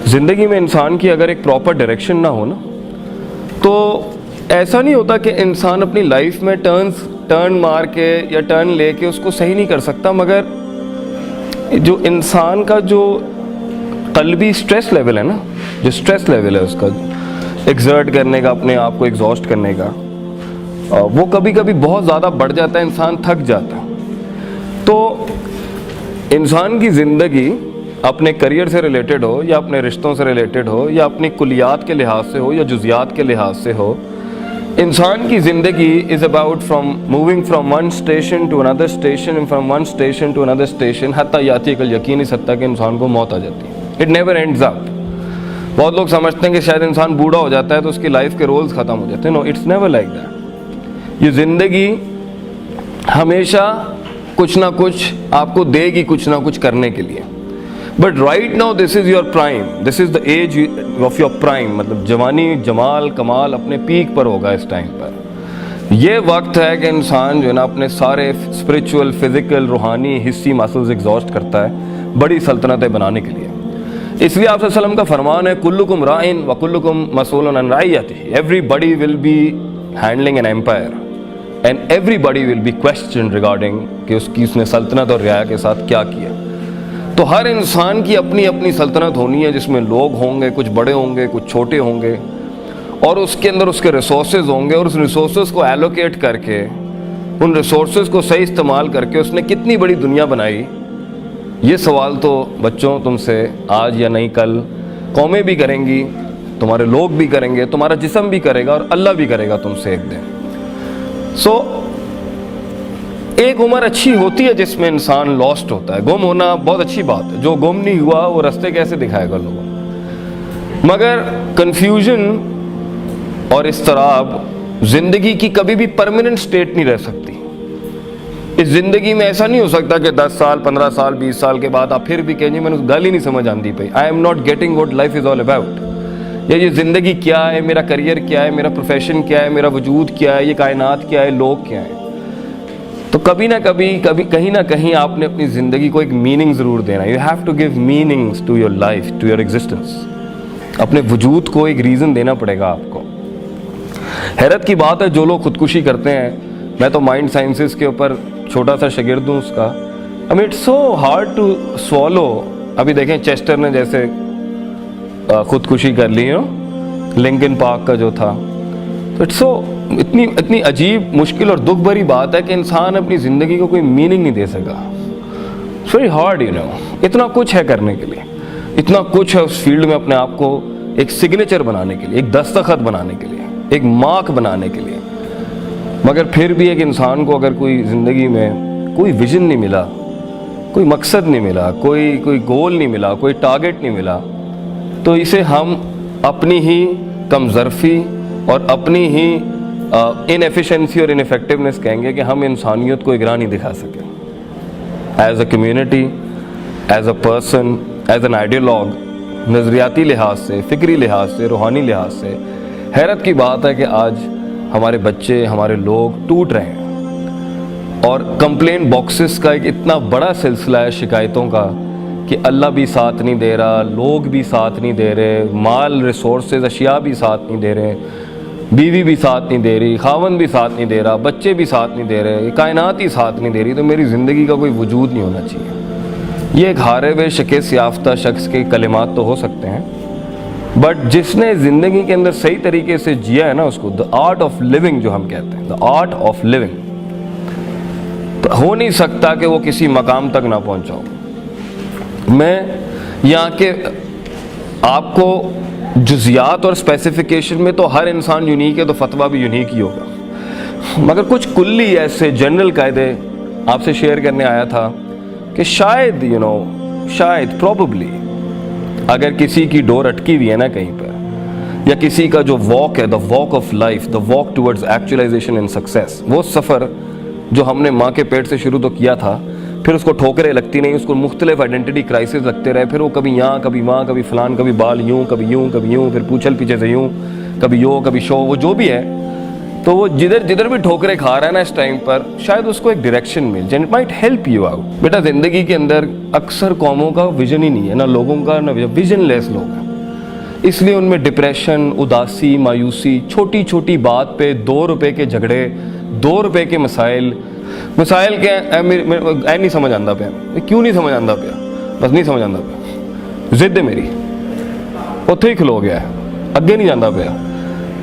ज़िंदगी में इंसान की अगर एक प्रॉपर डायरेक्शन ना हो ना, तो ऐसा नहीं होता कि इंसान अपनी लाइफ में टर्न मार के या टर्न लेके उसको सही नहीं कर सकता, मगर जो इंसान का जो क़ल्बी स्ट्रेस लेवल है ना, जो स्ट्रेस लेवल है उसका एक्सर्ट करने का, अपने आप को एग्जॉस्ट करने का, वो कभी कभी बहुत ज़्यादा बढ़ जाता है, इंसान थक जाता है। तो इंसान की ज़िंदगी अपने करियर से रिलेटेड हो या अपने रिश्तों से रिलेटेड हो या अपनी कुलियात के लिहाज से हो या जुज़ियात के लिहाज से हो, इंसान की ज़िंदगी is about moving from one station to another station and from one station to another station हत्ता याती कल यकीन, इस हत्ता कि इंसान को मौत आ जाती है। It never ends up. बहुत लोग समझते हैं कि शायद इंसान बूढ़ा हो जाता है तो उसकी लाइफ के रोल्स ख़त्म हो जाते हैं। No, it's never like that. ये ज़िंदगी हमेशा कुछ ना कुछ आपको देगी, कुछ ना कुछ करने के लिए। But right now this is your prime, this is the age of your prime, मतलब जवानी, जमाल, कमाल अपने पीक पर होगा इस टाइम पर। ये वक्त है कि इंसान जो है ना अपने सारे स्पिरिचुअल, फिज़िकल, रूहानी, हिस्सी मसल्स एग्जॉस्ट करता है बड़ी सल्तनतें बनाने के लिए। इसलिए आप सल्लल्लाहु अलैहि वसल्लम का फरमान है, कुल्लुकुम राइन व कुल्लुकुम मसूलन अन रइयतिही। Everybody will be handling an empire and everybody will be question regarding कि उसने सल्तनत और रियाया के साथ क्या किया। तो हर इंसान की अपनी अपनी सल्तनत होनी है, जिसमें लोग होंगे, कुछ बड़े होंगे, कुछ छोटे होंगे, और उसके अंदर उसके रिसोर्सेज होंगे, और उस रिसोर्सेज को एलोकेट करके, उन रिसोर्सेज को सही इस्तेमाल करके उसने कितनी बड़ी दुनिया बनाई। ये सवाल तो बच्चों तुमसे आज या नहीं कल कौमें भी करेंगी, तुम्हारे लोग भी करेंगे, तुम्हारा जिस्म भी करेगा और अल्लाह भी करेगा तुमसे एक दिन। एक उम्र अच्छी होती है जिसमें इंसान लॉस्ट होता है। गुम होना बहुत अच्छी बात है। जो गुम नहीं हुआ वो रास्ते कैसे दिखाएगा लोगों को। मगर कन्फ्यूजन और इस्तराब ज़िंदगी की कभी भी परमानेंट स्टेट नहीं रह सकती। इस ज़िंदगी में ऐसा नहीं हो सकता कि 10 साल, 15 साल, 20 साल के बाद आप फिर भी कहेंगे मैंने उस गल ही नहीं समझ आती पई, I am not getting what life is all about. ये ज़िंदगी क्या है, मेरा करियर क्या है, मेरा प्रोफेशन क्या है, मेरा वजूद क्या है, ये कायनात क्या है, लोग क्या हैं। तो कभी ना कभी कहीं ना कहीं आपने अपनी ज़िंदगी को एक मीनिंग ज़रूर देना। You have to give meanings to your life, to your existence. अपने वजूद को एक रीज़न देना पड़ेगा आपको। हैरत की बात है जो लोग खुदकुशी करते हैं, मैं तो माइंड साइंसेस के ऊपर छोटा सा शागिर्द हूँ उसका। I mean it's so hard to swallow. अभी देखें चेस्टर ने जैसे खुदकुशी कर ली हो, लिंकन पार्क का जो था, तो इट्स सो इतनी अजीब, मुश्किल और दुख भरी बात है कि इंसान अपनी ज़िंदगी को कोई मीनिंग नहीं दे सका। It's very hard, you know. इतना कुछ है करने के लिए, इतना कुछ है उस फील्ड में अपने आप को एक सिग्नेचर बनाने के लिए, एक दस्तखत बनाने के लिए, एक मार्क बनाने के लिए। मगर फिर भी एक इंसान को अगर कोई ज़िंदगी में कोई विजन नहीं मिला, कोई मकसद नहीं मिला, कोई गोल नहीं मिला, कोई टारगेट नहीं मिला, तो इसे हम अपनी ही कमज़रफ़ी और अपनी ही इनएफिशिएंसी और इनफेक्टिवनेस कहेंगे कि हम इंसानियत को एक राह नहीं दिखा सके। As a community, as a person, as an ideologue, नज़रियाती लिहाज से, फ़िक्री लिहाज से, रूहानी लिहाज से हैरत की बात है कि आज हमारे बच्चे, हमारे लोग टूट रहे हैं। और कंप्लेन बॉक्सेस का एक इतना बड़ा सिलसिला है शिकायतों का कि अल्लाह भी साथ नहीं दे रहा, लोग भी साथ नहीं दे रहे, माल, रिसोर्सेज, अशिया भी साथ नहीं दे रहे, बीवी भी साथ नहीं दे रही, खावन भी साथ नहीं दे रहा, बच्चे भी साथ नहीं दे रहे, कायनात ही साथ नहीं दे रही, तो मेरी ज़िंदगी का कोई वजूद नहीं होना चाहिए। ये एक हारे हुए शिकस्त याफ्ता शख्स के कलिमात तो हो सकते हैं, बट जिसने ज़िंदगी के अंदर सही तरीके से जिया है ना, उसको द आर्ट ऑफ लिविंग जो हम कहते हैं, द आर्ट ऑफ लिविंग, तो हो नहीं सकता कि वो किसी मकाम तक ना पहुँचा हो। मैं यहाँ के आपको जुज़ियात और स्पेसिफिकेशन में तो हर इंसान यूनिक है, तो फतवा भी यूनिक ही होगा। मगर कुछ कुल्ली ऐसे जनरल कायदे आपसे शेयर करने आया था कि शायद शायद प्रोबेबली अगर किसी की डोर अटकी हुई है ना कहीं पर, या किसी का जो वॉक है, the walk of life, the walk towards actualization and success, वो सफ़र जो हमने माँ के पेट से शुरू तो किया था, फिर उसको ठोकरें लगती नहीं, उसको मुख्तलिफ आइडेंटिटी क्राइसिस लगते रहे, फिर वो कभी यहाँ, कभी वहाँ, कभी फलान, कभी बाल यूँ, कभी यूँ, कभी यूँ, फिर पूछल पीछे से यूँ, कभी यो, कभी शो, वो जो भी है, तो वो जिधर भी ठोकरें खा रहा है ना इस टाइम पर, शायद उसको एक डायरेक्शन मिल जाए, it might help you out. बेटा ज़िंदगी के अंदर अक्सर कौमों का विजन ही नहीं है, ना लोगों का, ना विजन लेस लोग हैं। اس لیے ان میں ڈپریشن, اداسی, مایوسی, چھوٹی چھوٹی بات پہ 2 روپے کے جھگڑے, 2 روپے کے مسائل کیا اے نہیں سمجھ آتا پیا, کیوں نہیں سمجھ آتا پیا, بس نہیں سمجھ آتا پیا, ضد ہے میری, اتھے ہی کھلو گیا ہے, اگے نہیں جانا پیا.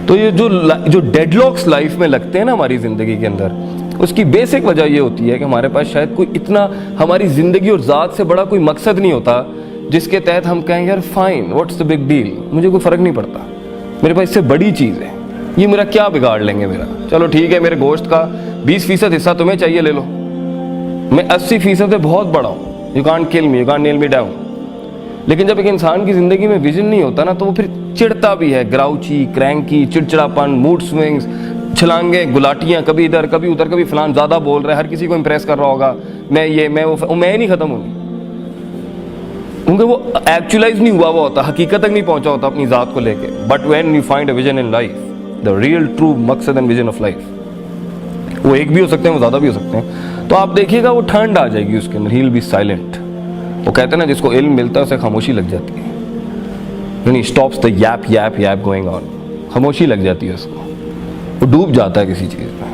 تو یہ جو ڈیڈ لاکس لائف میں لگتے ہیں نا ہماری زندگی کے اندر, اس کی بیسک وجہ یہ ہوتی ہے کہ ہمارے پاس شاید کوئی اتنا ہماری زندگی اور ذات سے بڑا کوئی مقصد نہیں ہوتا جس کے تحت ہم کہیں یار fine, what's the big deal, مجھے کوئی فرق نہیں پڑتا, میرے پاس اس سے بڑی چیز ہے, یہ میرا کیا بگاڑ لیں گے میرا, چلو ٹھیک ہے میرے گوشت کا 20% حصہ تمہیں چاہیے لے لو, میں 80% سے بہت بڑا ہوں, you can't kill me, you can't nail me down. لیکن جب ایک انسان کی زندگی میں ویژن نہیں ہوتا نا, تو وہ پھر چڑھتا بھی ہے, گراؤچی, کرینکی, چڑچڑاپن, موڈ سوئنگز, چھلانگیں, گلاٹیاں, کبھی ادھر کبھی ادھر, کبھی فلان زیادہ بول رہا ہے, ہر کسی کو امپریس کر رہا ہوگا, میں یہ میں وہ, میں نہیں ختم ہوں گی, کیونکہ وہ ایکچولائز نہیں ہوا ہوا ہوتا, حقیقت تک نہیں پہنچا ہوتا اپنی ذات کو لے کے. But when you find a vision in life, the real true مقصد اینڈ ویژن آف لائف, وہ ایک بھی ہو سکتے ہیں, وہ زیادہ بھی ہو سکتے ہیں, تو آپ دیکھیے گا وہ ٹھنڈ آ جائے گی اس کے اندر, ہی ول بی سائلنٹ. وہ کہتے ہیں نا جس کو علم ملتا ہے اسے خاموشی لگ جاتی ہے, یعنی stops the yep yep yep going on, خاموشی لگ جاتی ہے اس کو, وہ ڈوب جاتا ہے کسی چیز میں,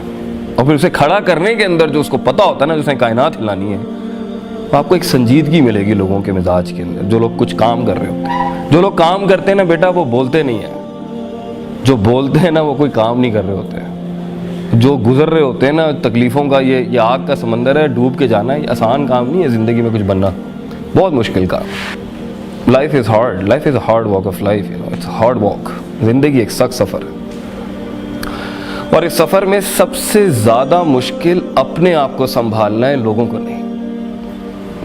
اور پھر اسے کھڑا کرنے کے اندر جو اس کو پتہ ہوتا ہے نا, جس نے کائنات ہلانی ہے, تو آپ کو ایک سنجیدگی ملے گی لوگوں کے مزاج کے اندر. جو لوگ کچھ کام کر رہے ہوتے ہیں, جو لوگ کام کرتے ہیں نا بیٹا, وہ بولتے نہیں ہیں, جو بولتے ہیں نا وہ کوئی کام نہیں کر رہے ہوتے ہیں, جو گزر رہے ہوتے ہیں نا تکلیفوں کا, یہ آگ کا سمندر ہے, ڈوب کے جانا ہے, یہ آسان کام نہیں ہے زندگی میں کچھ بننا, بہت مشکل کام. Life is hard, life is a hard walk of life, you know it's hard walk. زندگی ایک سخت سفر ہے, اور اس سفر میں سب سے زیادہ مشکل اپنے آپ کو سنبھالنا ہے, لوگوں کو نہیں.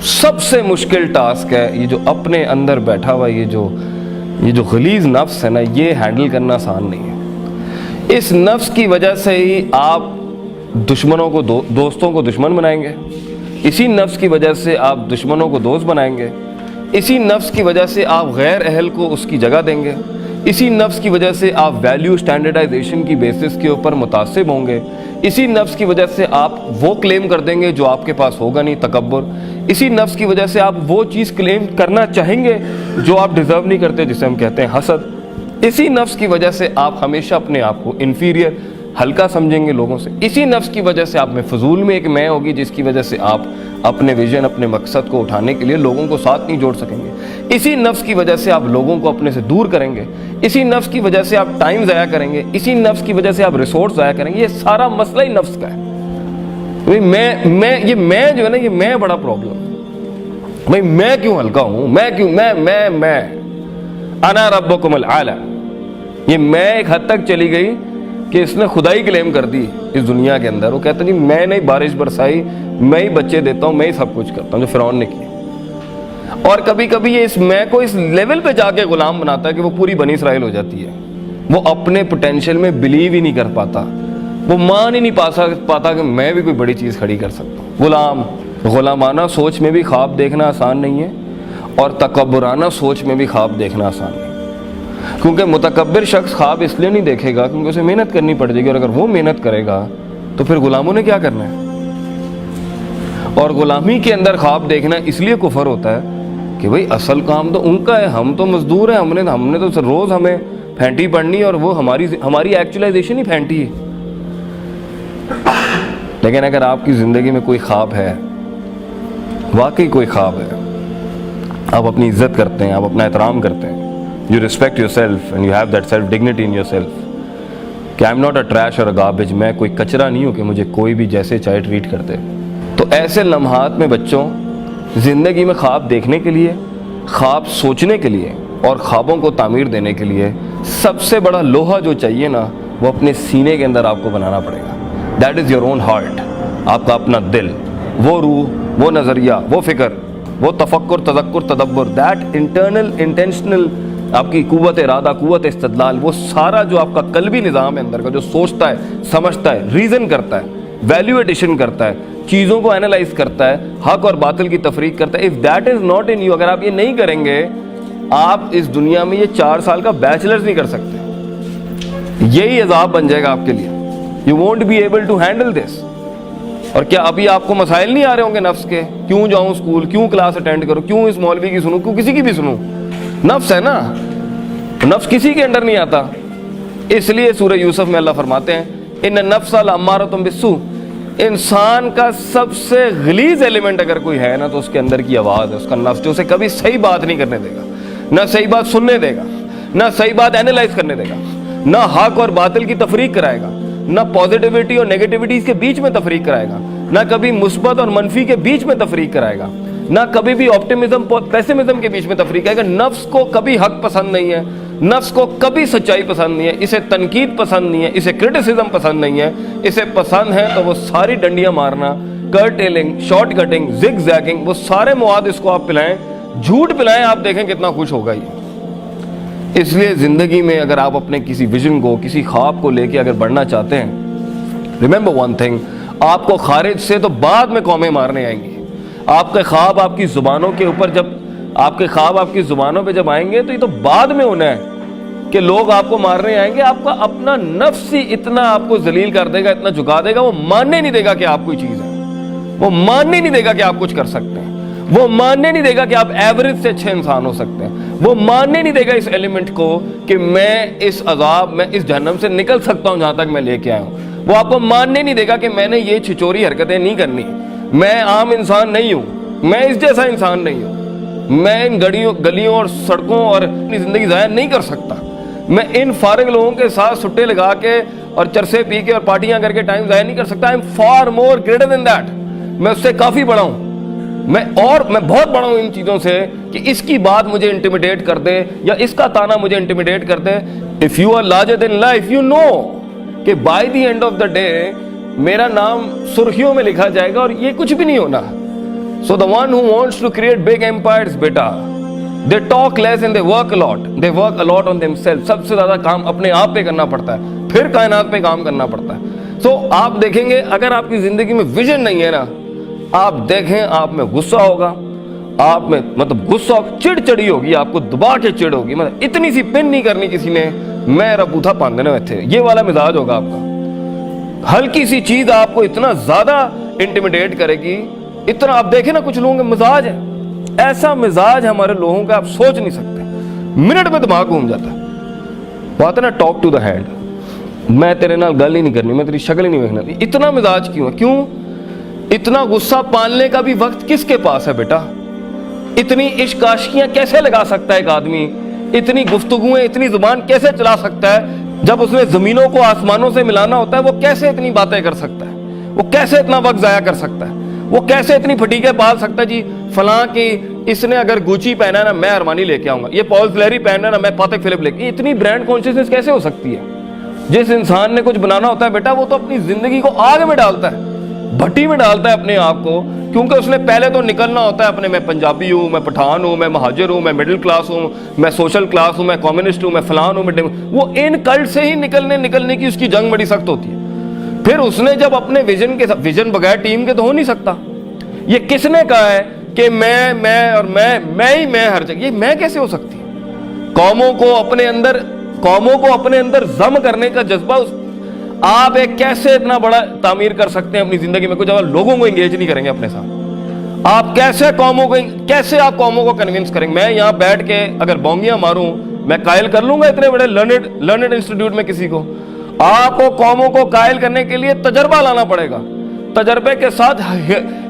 سب سے مشکل ٹاسک ہے یہ جو اپنے اندر بیٹھا ہوا یہ جو غلیظ نفس ہے نا, یہ ہینڈل کرنا آسان نہیں ہے. اس نفس کی وجہ سے ہی آپ دشمنوں کو دوستوں کو دشمن بنائیں گے, اسی نفس کی وجہ سے آپ دشمنوں کو دوست بنائیں گے, اسی نفس کی وجہ سے آپ غیر اہل کو اس کی جگہ دیں گے, اسی نفس کی وجہ سے آپ ویلیو اسٹینڈرڈائزیشن کی بیسس کے اوپر متعصب ہوں گے, اسی نفس کی وجہ سے آپ وہ کلیم کر دیں گے جو آپ کے پاس ہوگا نہیں, تکبر. اسی نفس کی وجہ سے آپ وہ چیز کلیم کرنا چاہیں گے جو آپ ڈیزرو نہیں کرتے, جسے ہم کہتے ہیں حسد. اسی نفس کی وجہ سے آپ ہمیشہ اپنے آپ کو انفیریئر, ہلکا سمجھیں گے لوگوں سے. اسی نفس کی وجہ سے آپ میں فضول میں ایک میں ہوگی, جس کی وجہ سے آپ اپنے ویژن, اپنے مقصد کو اٹھانے کے لیے لوگوں کو ساتھ نہیں جوڑ سکیں گے. اسی نفس کی وجہ سے آپ لوگوں کو اپنے سے دور کریں گے, اسی نفس کی وجہ سے آپ ٹائم ضائع کریں گے, اسی نفس کی وجہ سے آپ ریسورس ضائع کریں گے. یہ سارا مسئلہ ہی نفس کا ہے. میں جو ہے نا, یہ میں بڑا پرابلم. بھائی میں کیوں ہلکا ہوں, میں کیوں میں انا ربکم الاعلی, یہ میں ایک حد تک چلی گئی کہ اس نے خدائی کلیم کر دی اس دنیا کے اندر. وہ کہتا جی میں نے بارش برسائی, میں ہی بچے دیتا ہوں, میں ہی سب کچھ کرتا ہوں, جو فرعون نے کیا. اور کبھی کبھی یہ اس میں کو اس لیول پہ جا کے غلام بناتا ہے کہ وہ پوری بنی اسرائیل ہو جاتی ہے. وہ اپنے پوٹینشیل میں بلیو ہی نہیں کر پاتا, وہ مان ہی نہیں پاتا کہ میں بھی کوئی بڑی چیز کھڑی کر سکتا ہوں. غلامانہ سوچ میں بھی خواب دیکھنا آسان نہیں ہے, اور تکبرانہ سوچ میں بھی خواب دیکھنا آسان نہیں. کیونکہ متکبر شخص خواب اس لیے نہیں دیکھے گا کیونکہ اسے محنت کرنی پڑے گی, اور اگر وہ محنت کرے گا تو پھر غلاموں نے کیا کرنا ہے. اور غلامی کے اندر خواب دیکھنا اس لیے کفر ہوتا ہے کہ بھئی اصل کام تو ان کا ہے, ہم تو مزدور ہیں, ہم نے تو روز ہمیں پھینٹی پڑنی, اور وہ ہماری ایکچولائزیشن ہی پھینٹی ہے. لیکن اگر آپ کی زندگی میں کوئی خواب ہے, واقعی کوئی خواب ہے, آپ اپنی عزت کرتے ہیں, آپ اپنا احترام کرتے ہیں, you respect yourself and you have that self dignity in yourself, کہ I am not a trash or a garbage, میں کوئی کچرا نہیں ہوں کہ مجھے کوئی بھی جیسے چاہے ٹریٹ کرتے. تو ایسے لمحات میں بچوں, زندگی میں خواب دیکھنے کے لیے, خواب سوچنے کے لیے, اور خوابوں کو تعمیر دینے کے لیے سب سے بڑا لوہا جو چاہیے نا, وہ اپنے سینے کے اندر آپ کو بنانا پڑے گا. That is your own heart, آپ کا اپنا دل, وہ روح, وہ نظریہ, وہ فکر, وہ تفکر, تذکر, تدبر, دیٹ انٹرنل انٹینشنل آپ کی قوت ارادہ, قوت استدلال, وہ سارا جو آپ کا قلبی نظام ہے اندر کا, جو سوچتا ہے, سمجھتا ہے, ریزن کرتا ہے, ویلیو ایڈیشن کرتا ہے, چیزوں کو اینالائز کرتا ہے, حق اور باطل کی تفریق کرتا ہے. If that is not in you, اگر آپ یہ نہیں کریں گے, آپ اس دنیا میں یہ 4 سال کا بیچلرز نہیں کر سکتے. یہی عذاب بن جائے گا آپ کے لیے. You won't be able to handle this. اور کیا ابھی آپ کو مسائل نہیں آ رہے ہوں گے نفس کے, کیوں جاؤں اسکول, کیوں کلاس اٹینڈ کروں, کیوں اس مولوی کی سنوں, کیوں کسی کی بھی سنوں, نفس ہے نا. नफ्स किसी के अंडर नहीं आता। इसलिए सूरह यूसुफ में अल्लाह फरमाते हैं इन नफ्स लअम्मारतुम बिस्सू, इंसान का सबसे गलीज एलिमेंट अगर कोई है ना तो उसके अंदर की आवाज़ है, उसका नफ्स, जो उसे कभी सही बात नहीं करने देगा, ना सही बात सुनने देगा, ना सही बात एनालाइज करने देगा, ना हक और बातिल की तफरीक कराएगा, ना पॉजिटिविटी और नेगेटिविटी के बीच में तफरीक कराएगा, ना कभी मुस्बत और मनफी के बीच में तफरीक कराएगा, ना कभी भी ऑप्टिमिज्म पेसिमिज्म के बीच में तफरीक कराएगा। नफ्स को कभी हक पसंद नहीं है, नफ्स को कभी सच्चाई पसंद नहीं है, इसे तनकीद पसंद नहीं है, इसे क्रिटिसिज्म पसंद नहीं है। इसे पसंद है तो वो सारी डंडियां मारना, curtailing, short cutting, zigzagging, वो सारे मवाद इसको आप पिलाएं, झूठ पिलाएं, आप देखें कितना खुश होगा ये। इसलिए ज़िंदगी में अगर आप अपने किसी विजन को, किसी ख्वाब को लेके अगर बढ़ना चाहते हैं, रिमेंबर वन थिंग, आपको खारिज से तो बाद में कौमें मारने आएंगी। आपके ख्वाब आपकी ज़ुबानों के ऊपर जब आपके ख्वाब आपकी ज़ुबानों पे जब आएंगे तो ये तो बाद में होना है कि लोग आपको मारने आएंगे। आपका अपना नफ्स ही इतना आपको जलील कर देगा, इतना झुका देगा, वो मानने नहीं देगा कि आप कोई चीज़ है, वो मानने नहीं देगा कि आप कुछ कर सकते हैं, वो मानने नहीं देगा कि आप एवरेज से अच्छे इंसान हो सकते हैं, वो मानने नहीं देगा इस एलिमेंट को कि मैं इस अजाब में, इस जहन्नम से निकल सकता हूँ जहाँ तक मैं लेके आया हूँ। वो आपको मानने नहीं देगा कि मैंने ये छिचोरी हरकतें नहीं करनी, मैं आम इंसान नहीं हूँ, मैं इस जैसा इंसान नहीं हूँ, मैं इन गलियों और सड़कों और अपनी ज़िंदगी ज़ाया नहीं कर सकता, मैं इन फारिग लोगों के साथ सुट्टे लगा के और चरसे पी के और पार्टियां करके टाइम ज़ाया नहीं कर सकता। I am far more greater than that, मैं उससे काफ़ी बड़ा हूँ, मैं बहुत बड़ा हूँ इन चीज़ों से कि इसकी बात मुझे इंटिमिडेट कर दे या इसका ताना मुझे इंटिमिडेट कर दे। If you are larger than life, you know कि by the end of the day मेरा नाम सुर्खियों में लिखा जाएगा और ये कुछ भी नहीं होना। So the one who wants to create big empires, बेटा, they talk less and they work a lot, they work a lot on themselves. सबसे ज़्यादा काम अपने आप पे करना पड़ता है, फिर कायनात पे काम करना पड़ता है। सो आप देखेंगे अगर आपकी ज़िंदगी में विजन नहीं है ना, आप देखें आप में गुस्सा होगा, आप में मतलब गुस्सा, चिड़चिड़ी होगी, आपको दबा के चिड़ होगी, मतलब इतनी सी पिन नहीं करनी किसी ने, मैं रबूथा पान देने में थे, ये वाला मिजाज होगा आपका। हल्की सी चीज़ आपको इतना ज़्यादा इंटिमिडेट करेगी, इतना। आप देखें ना कुछ लोगों का मिजाज है, ऐसा मिजाज हमारे लोगों का आप सोच नहीं सकते, मिनट में दिमाग घूम जाता है। बात है ना टॉक टू द हैंड, मैं तेरे नाल गल ही नहीं करनी, मैं तेरी शक्ल ही नहीं देखना, इतना मिजाज क्यों है? क्यों इतना गुस्सा पालने का भी वक्त किसके पास है बेटा? इतनी इश्क आशिकियां कैसे लगा सकता है एक आदमी? इतनी गुफ्तगुएं, इतनी जुबान कैसे चला सकता है? जब उसने जमीनों को आसमानों से मिलाना होता है, वो कैसे इतनी बातें कर सकता है? वो कैसे इतना वक्त जाया कर सकता है? वो कैसे इतनी फटीके पाल सकता है? जी फलां की इसने अगर गुची पहना है ना, मैं अरमानी लेके आऊंगा, ये पॉल फ्लेरी पहना है ना, मैं पातेक फिलिप लेके। इतनी ब्रांड कॉन्शियसनेस कैसे हो सकती है? जिस इंसान ने कुछ बनाना होता है बेटा, वो तो अपनी जिंदगी को आग में डालता है, भट्टी में डालता है अपने आप को, क्योंकि उसने पहले तो निकलना होता है अपने, मैं पंजाबी हूँ, मैं पठान हूँ, मैं महाजिर हूँ, मैं मिडिल क्लास हूँ, मैं सोशल क्लास हूँ, मैं कम्युनिस्ट हूँ, मैं फलान हूँ, मैं वो इन कल्ट से ही निकलने की उसकी जंग बड़ी सख्त होती है। फिर उसने जब अपने विजन बगैर टीम के तो हो नहीं सकता। ये किसने कहा है कि मैं और मैं हर जगह? ये मैं कैसे हो सकती है? कौमों को अपने अंदर जम करने का जज्बा, आप एक कैसे इतना बड़ा तामीर कर सकते हैं अपनी जिंदगी में? कुछ जब लोगों को एंगेज नहीं करेंगे अपने साथ, आप कैसे आप कौमों को कन्विंस करेंगे? मैं यहाँ बैठ के अगर बोंगियां मारूं, मैं कायल कर लूंगा इतने बड़े लर्नेड इंस्टीट्यूट में किसी को? आपको कौमों को कायल करने के लिए तजर्बा लाना पड़ेगा, तजर्बे के साथ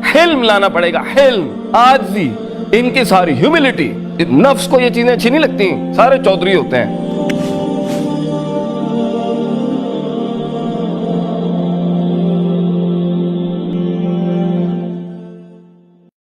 हिल्म लाना पड़ेगा, हिल्म, आजी, इनकी सारी ह्यूमिलिटी। नफ्स को ये चीजें अच्छी नहीं लगती, सारे चौधरी होते हैं,